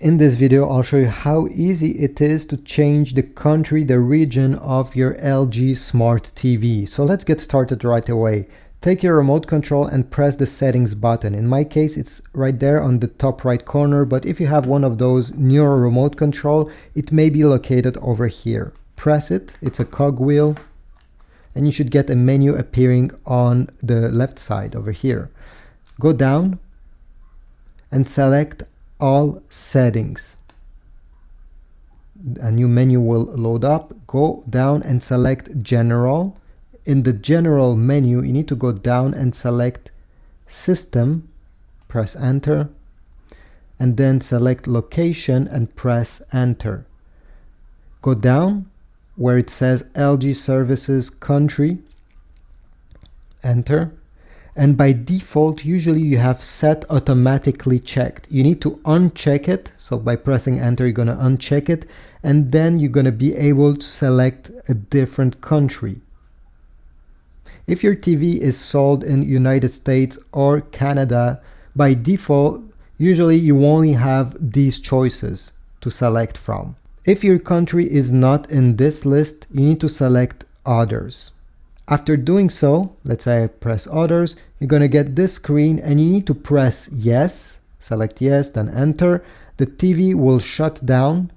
In this video, I'll show you how easy it is to change the country, the region of your LG Smart TV. So let's get started right away. Take your remote control and press the settings button. In my case, it's right there on the top right corner, but if you have one of those newer remote control, it may be located over here. Press it, it's a cogwheel, and you should get a menu appearing on the left side over here. Go down and select all settings. A new menu will load up. Go down and select general. In the general menu, you need to go down and select system, press enter, and then select location and press enter. Go down where it says LG Services Country, enter. And by default, usually you have set automatically checked. You need to uncheck it. So by pressing enter, you're going to uncheck it. And then you're going to be able to select a different country. If your TV is sold in United States or Canada, by default, usually you only have these choices to select from. If your country is not in this list, you need to select others. After doing so, let's say I press others, you're going to get this screen and you need to press yes, select yes, then enter. The TV will shut down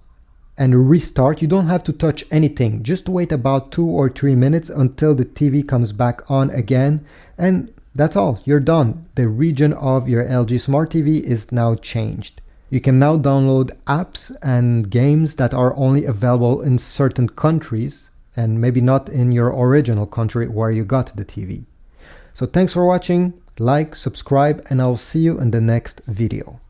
and restart. You don't have to touch anything. Just wait about 2 or 3 minutes until the TV comes back on again. And that's all. You're done. The region of your LG Smart TV is now changed. You can now download apps and games that are only available in certain countries and maybe not in your original country where you got the TV. So thanks for watching, like, subscribe, and I'll see you in the next video.